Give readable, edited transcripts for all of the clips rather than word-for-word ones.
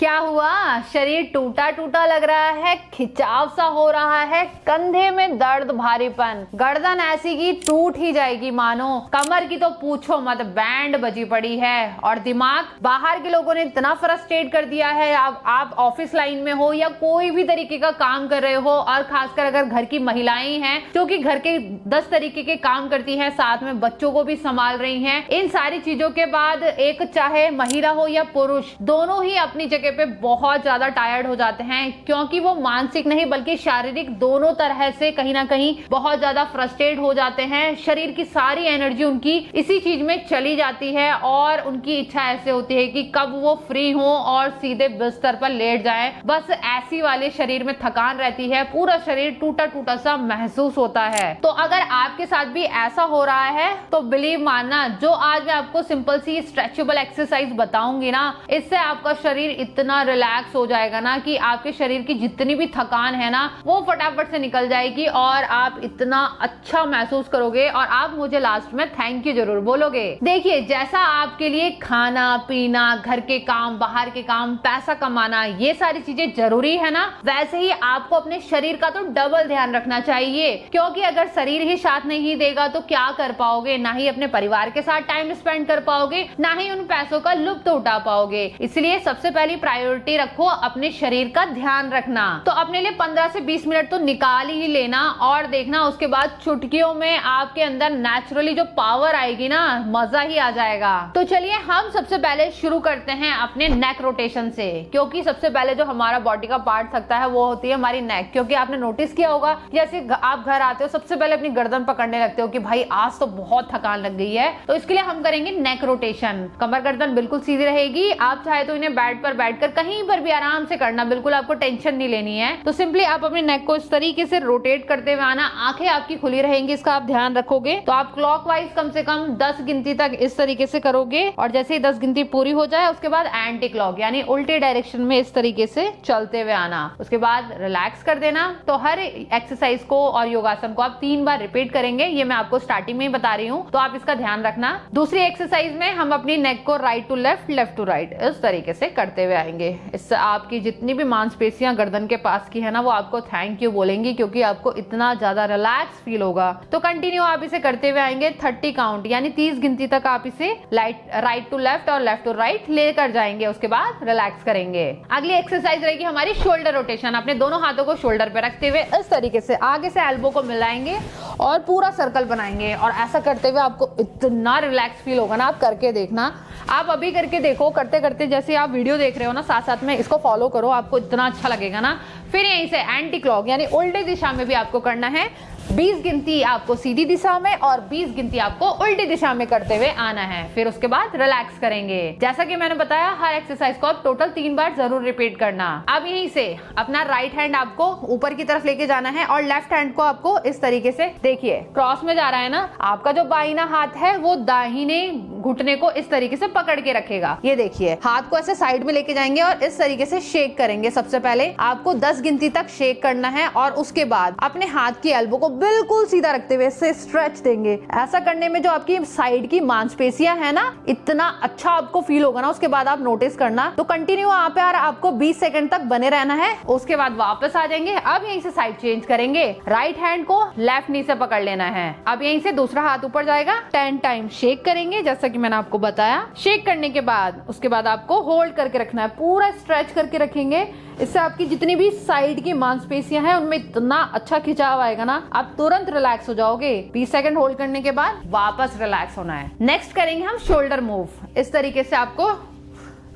क्या हुआ? शरीर टूटा टूटा लग रहा है, खिंचाव सा हो रहा है, कंधे में दर्द, भारीपन, गर्दन ऐसी की टूट ही जाएगी मानो, कमर की तो पूछो मत, बैंड बजी पड़ी है। और दिमाग, बाहर के लोगों ने इतना फ्रस्ट्रेट कर दिया है। आप ऑफिस लाइन में हो या कोई भी तरीके का काम कर रहे हो, और खासकर अगर घर की महिलाएं हैं जो कि घर के 10 तरीके के काम करती हैं, साथ में बच्चों को भी संभाल रही हैं, इन सारी चीजों के बाद एक चाहे महिला हो या पुरुष, दोनों ही अपनी जगह पे बहुत ज्यादा टायर्ड हो जाते हैं, क्योंकि वो मानसिक नहीं बल्कि शारीरिक दोनों तरह से कहीं ना कहीं बहुत ज्यादा फ्रस्ट्रेट हो जाते हैं। शरीर की सारी एनर्जी उनकी इसी चीज में चली जाती है और उनकी इच्छा ऐसे होती है कि कब वो फ्री हो और सीधे बिस्तर पर लेट जाएं। बस ऐसी वाले शरीर में थकान रहती है, पूरा शरीर टूटा टूटा सा महसूस होता है। तो अगर आपके साथ भी ऐसा हो रहा है तो बिलीव मानना, जो आज मैं आपको सिंपल सी स्ट्रेचेबल एक्सरसाइज बताऊंगी ना, इससे आपका शरीर इतना रिलैक्स हो जाएगा ना कि आपके शरीर की जितनी भी थकान है ना वो फटाफट से निकल जाएगी और आप इतना अच्छा महसूस करोगे और आप मुझे लास्ट में थैंक यू जरूर बोलोगे। देखिए, जैसा आपके लिए खाना पीना, घर के काम, बाहर के काम, पैसा कमाना, ये सारी चीजें जरूरी है ना, वैसे ही आपको अपने शरीर का तो डबल ध्यान रखना चाहिए, क्योंकि अगर शरीर ही साथ नहीं देगा तो क्या कर पाओगे? ना ही अपने परिवार के साथ टाइम स्पेंड कर पाओगे, ना ही उन पैसों का लुत्फ उठा पाओगे। इसलिए सबसे पहली प्रायोरिटी रखो अपने शरीर का ध्यान रखना। तो अपने लिए 15 से 20 मिनट तो निकाल ही लेना और देखना उसके बाद चुटकियों में आपके अंदर नेचुरली जो पावर आएगी ना, मजा ही आ जाएगा। तो चलिए हम सबसे पहले शुरू करते हैं अपने नेक रोटेशन से, क्योंकि सबसे पहले जो हमारा बॉडी का पार्ट थकता है वो होती है हमारी नेक। क्योंकि आपने नोटिस किया होगा, जैसे आप घर आते हो सबसे पहले अपनी गर्दन पकड़ने लगते हो कि भाई आज तो बहुत थकान लग गई है। तो इसके लिए हम करेंगे नेक रोटेशन। कमर गर्दन बिल्कुल सीधी रहेगी। आप चाहे तो इन्हें बेड पर बैठकर कहीं पर भी आराम से करना, बिल्कुल आपको टेंशन नहीं लेनी है। तो सिंपली आप अपने नेक को इस तरीके से रोटेट करते हुए आना, आंखें आपकी खुली रहेंगी, इसका आप ध्यान रखोगे। तो आप क्लॉकवाइज कम से कम 10 गिनती तक इस तरीके से करोगे और जैसे ही 10 गिनती पूरी हो जाए उसके बाद एंटी क्लॉक यानी उल्टे डायरेक्शन में इस तरीके से चलते हुए आना। उसके बाद रिलैक्स कर देना। तो हर एक्सरसाइज को और योगासन को आप 3 बार रिपीट करेंगे, ये मैं आपको स्टार्टिंग में ही बता रही हूँ, तो आप इसका ध्यान रखना। दूसरी एक्सरसाइज में हम अपनी नेक को right to left, left to right इस तरीके से करते हुए आएंगे। इससे आपकी जितनी भी मांसपेशियां गर्दन के पास की है ना, वो आपको थैंक यू बोलेंगी, क्योंकि आपको इतना ज्यादा रिलैक्स फील होगा। तो कंटिन्यू आप इसे करते हुए आएंगे 30 काउंट यानी 30 गिनती तक आप इसे राइट टू लेफ्ट और लेफ्ट टू राइट लेकर जाएंगे। उसके बाद रिलैक्स करेंगे। अगली एक्सरसाइज रहेगी हमारी शोल्डर रोटेशन। अपने दोनों हाथों को शोल्डर पे रखते हुए इस तरीके से आगे से एल्बो को मिलाएंगे और पूरा सर्कल बनाएंगे। और ऐसा करते हुए आपको इतना रिलैक्स फील होगा ना, आप करके देखना। आप अभी करके देखो, करते करते जैसे आप वीडियो देख रहे हो ना, साथ साथ में इसको फॉलो करो, आपको इतना अच्छा लगेगा ना। फिर यहीं से एंटी क्लॉक यानी उल्टी दिशा में भी आपको करना है। 20 गिनती आपको सीधी दिशा में और 20 गिनती आपको उल्टी दिशा में करते हुए आना है। फिर उसके बाद रिलैक्स करेंगे। जैसा कि मैंने बताया, हर एक्सरसाइज को आप टोटल 3 बार जरूर रिपीट करना। अब यहीं से अपना राइट हैंड आपको ऊपर की तरफ लेके जाना है और लेफ्ट हैंड को आपको इस तरीके से, देखिए क्रॉस में जा रहा है ना, आपका जो बाईना हाथ है वो दाहिने घुटने को इस तरीके से पकड़ के रखेगा। ये देखिए, हाथ को ऐसे साइड में लेके जाएंगे और इस तरीके से शेक करेंगे। सबसे पहले आपको 10 गिनती तक शेक करना है और उसके बाद अपने हाथ की एल्बो को बिल्कुल सीधा रखते हुए इससे स्ट्रेच देंगे। ऐसा करने में जो आपकी साइड की मांसपेशियां है ना, इतना अच्छा आपको फील होगा ना। उसके बाद आप नोटिस करना। तो कंटिन्यू वहां पे आपको 20 सेकंड तक बने रहना है। उसके बाद वापस आ जाएंगे। अब यहीं से साइड चेंज करेंगे। राइट हैंड को लेफ्ट नी से पकड़ लेना है। अब यहीं से दूसरा हाथ ऊपर जाएगा। 10 टाइम शेक करेंगे जैसा कि मैंने आपको बताया। शेक करने के बाद उसके बाद आपको होल्ड करके रखना है, पूरा स्ट्रेच करके रखेंगे। इससे आपकी जितनी भी साइड की मांसपेशियां हैं उनमें इतना अच्छा खिंचाव आएगा ना, आप तुरंत रिलैक्स हो जाओगे। 20 सेकंड होल्ड करने के बाद वापस रिलैक्स होना है। नेक्स्ट करेंगे हम शोल्डर मूव। इस तरीके से आपको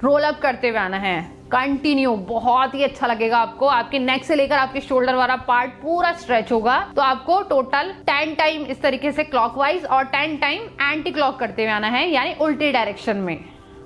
रोल अप करते हुए आना है। कंटिन्यू, बहुत ही अच्छा लगेगा आपको। आपके नेक से लेकर आपके शोल्डर वाला पार्ट पूरा स्ट्रेच होगा। तो आपको टोटल 10 टाइम इस तरीके से क्लॉकवाइज और 10 टाइम एंटी क्लॉक करते हुए आना है, यानी उल्टी डायरेक्शन में।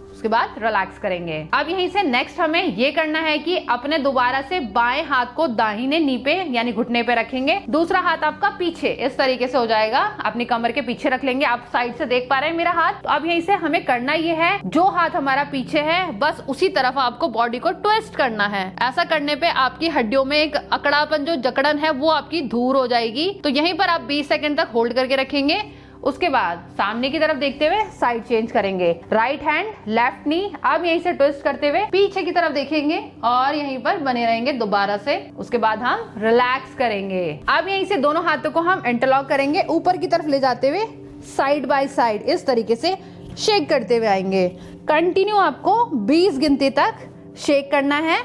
उसके बाद रिलैक्स करेंगे। अब यहीं से नेक्स्ट हमें ये करना है कि अपने दोबारा से बाएं हाथ को दाहिने नी पे यानी घुटने पे रखेंगे। दूसरा हाथ आपका पीछे इस तरीके से हो जाएगा, अपनी कमर के पीछे रख लेंगे। आप साइड से देख पा रहे हैं मेरा हाथ। तो अब यहीं से हमें करना ये है, जो हाथ हमारा पीछे है बस उसी तरफ आपको बॉडी को ट्विस्ट करना है। ऐसा करने पे आपकी हड्डियों में एक अकड़ापन, जो जकड़न है, वो आपकी दूर हो जाएगी। तो यहीं पर आप 20 सेकंड तक होल्ड करके रखेंगे। उसके बाद सामने की तरफ देखते हुए साइड चेंज करेंगे, राइट हैंड लेफ्ट नी, अब यहीं से ट्विस्ट करते हुए पीछे की तरफ देखेंगे और यहीं पर बने रहेंगे दोबारा से। उसके बाद हम रिलैक्स करेंगे। अब यहीं से दोनों हाथों को हम इंटरलॉक करेंगे, ऊपर की तरफ ले जाते हुए साइड बाय साइड इस तरीके से शेक करते हुए आएंगे। कंटिन्यू आपको 20 गिनती तक शेक करना है।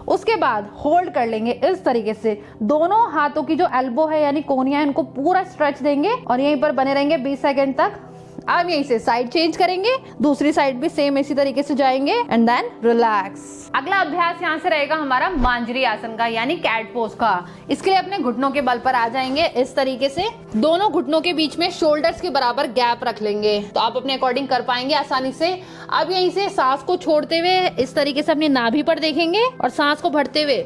उसके बाद होल्ड कर लेंगे इस तरीके से, दोनों हाथों की जो एल्बो है यानी कोहनियां है उनको पूरा स्ट्रेच देंगे और यहीं पर बने रहेंगे 20 सेकंड तक। अब यहीं से साइड चेंज करेंगे, दूसरी साइड भी सेम इसी तरीके से जाएंगे एंड देन रिलैक्स। अगला अभ्यास यहाँ से रहेगा हमारा मांजरी आसन का यानी कैट पोज का। इसके लिए अपने घुटनों के बल पर आ जाएंगे इस तरीके से, दोनों घुटनों के बीच में शोल्डर्स के बराबर गैप रख लेंगे, तो आप अपने अकॉर्डिंग कर पाएंगे आसानी से। अब यहीं से सांस को छोड़ते हुए इस तरीके से अपनी नाभि पर देखेंगे और सांस को भरते हुए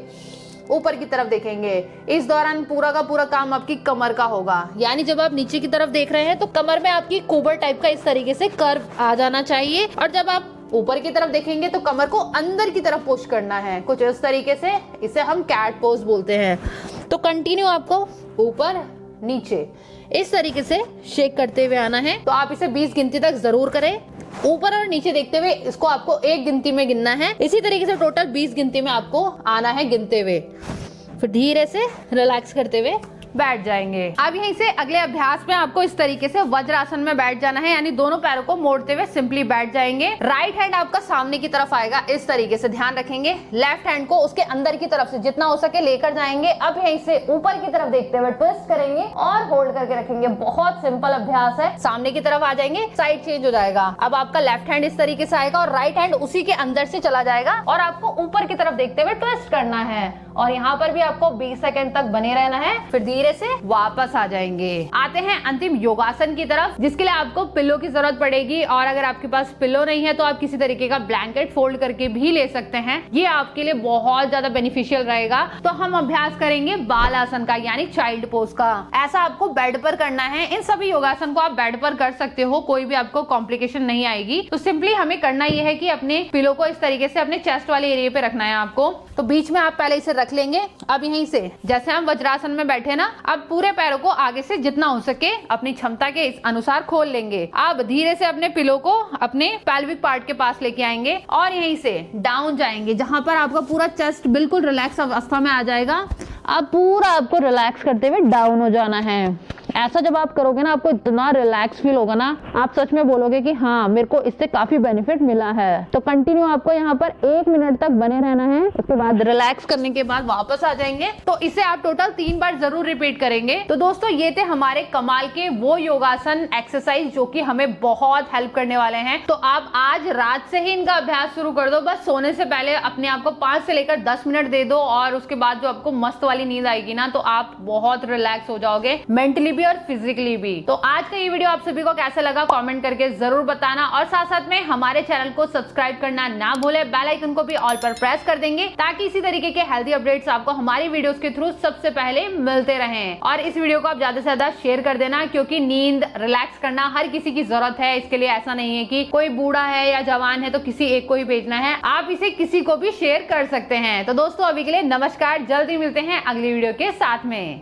ऊपर की तरफ देखेंगे। इस दौरान पूरा का पूरा काम आपकी कमर का होगा, यानी जब आप नीचे की तरफ देख रहे हैं तो कमर में आपकी कोबर टाइप का इस तरीके से कर्व आ जाना चाहिए, और जब आप ऊपर की तरफ देखेंगे तो कमर को अंदर की तरफ पुश करना है कुछ इस तरीके से। इसे हम कैट पोज बोलते हैं। तो कंटिन्यू आपको ऊपर नीचे इस तरीके से शेक करते हुए आना है। तो आप इसे 20 गिनती तक जरूर करें, ऊपर और नीचे देखते हुए इसको आपको 1 गिनती में गिनना है। इसी तरीके से टोटल 20 गिनती में आपको आना है गिनते हुए, फिर धीरे से रिलैक्स करते हुए बैठ जाएंगे। अब यहीं से अगले अभ्यास में आपको इस तरीके से वज्रासन में बैठ जाना है, यानी दोनों पैरों को मोड़ते हुए सिंपली बैठ जाएंगे। राइट हैंड आपका सामने की तरफ आएगा इस तरीके से, ध्यान रखेंगे। लेफ्ट हैंड को उसके अंदर की तरफ से जितना हो सके लेकर जाएंगे। अब यहीं से ऊपर की तरफ देखते हुए ट्विस्ट करेंगे और होल्ड करके रखेंगे। बहुत सिंपल अभ्यास है। सामने की तरफ आ जाएंगे, साइड चेंज हो जाएगा। अब आपका लेफ्ट हैंड इस तरीके से आएगा और राइट हैंड उसी के अंदर से चला जाएगा और आपको ऊपर की तरफ देखते हुए ट्विस्ट करना है और यहाँ पर भी आपको 20 सेकंड तक बने रहना है, फिर धीरे से वापस आ जाएंगे। आते हैं अंतिम योगासन की तरफ, जिसके लिए आपको पिलो की जरूरत पड़ेगी, और अगर आपके पास पिलो नहीं है तो आप किसी तरीके का ब्लैंकेट फोल्ड करके भी ले सकते हैं। ये आपके लिए बहुत ज्यादा बेनिफिशियल रहेगा। तो हम अभ्यास करेंगे बाल आसन का यानी चाइल्ड पोज का। ऐसा आपको बेड पर करना है। इन सभी योगासन को आप बेड पर कर सकते हो, कोई भी आपको कॉम्प्लिकेशन नहीं आएगी। तो सिंपली हमें करना यह है कि अपने पिलो को इस तरीके से अपने चेस्ट वाले एरिया पे रखना है आपको। तो बीच में आप पहले इसे रख लेंगे। अब यहीं से जैसे हम वज्रासन में बैठे ना, अब पूरे पैरों को आगे से जितना हो सके अपनी क्षमता के अनुसार खोल लेंगे। अब धीरे से अपने पिलो को अपने पेल्विक पार्ट के पास लेके आएंगे और यहीं से डाउन जाएंगे, जहां पर आपका पूरा चेस्ट बिल्कुल रिलैक्स अवस्था में आ जाएगा। अब पूरा आपको रिलैक्स करते हुए डाउन हो जाना है। ऐसा जब आप करोगे ना, आपको इतना रिलैक्स फील होगा ना, आप सच में बोलोगे कि हाँ मेरे को इससे काफी बेनिफिट मिला है। तो कंटिन्यू आपको यहाँ पर 1 मिनट तक बने रहना है। उसके बाद रिलैक्स करने के बाद वापस आ जाएंगे। तो इसे आप टोटल 3 बार जरूर रिपीट करेंगे। तो दोस्तों ये थे हमारे कमाल के वो योगासन एक्सरसाइज जो कि हमें बहुत हेल्प करने वाले हैं। तो आप आज रात से ही इनका अभ्यास शुरू कर दो। बस सोने से पहले अपने आप को 5 से लेकर 10 मिनट दे दो और उसके बाद जो आपको मस्त वाली नींद आएगी ना, तो आप बहुत रिलैक्स हो जाओगे, मेंटली और फिजिकली भी। तो आज का ये वीडियो आप सभी को कैसा लगा कमेंट करके जरूर बताना, और साथ साथ में हमारे चैनल को सब्सक्राइब करना ना भूले। बेल आइकन को भी ऑल पर प्रेस कर देंगे ताकि इसी तरीके के हेल्दी अपडेट्स आपको हमारी वीडियोस के थ्रू सबसे पहले मिलते रहें। और इस वीडियो को आप ज्यादा से ज्यादा शेयर कर देना, क्योंकि नींद रिलैक्स करना हर किसी की जरूरत है। इसके लिए ऐसा नहीं है कि कोई बूढ़ा है या जवान है तो किसी एक को ही भेजना है, आप इसे किसी को भी शेयर कर सकते हैं। तो दोस्तों अभी के लिए नमस्कार, जल्दी मिलते हैं अगली वीडियो के साथ में।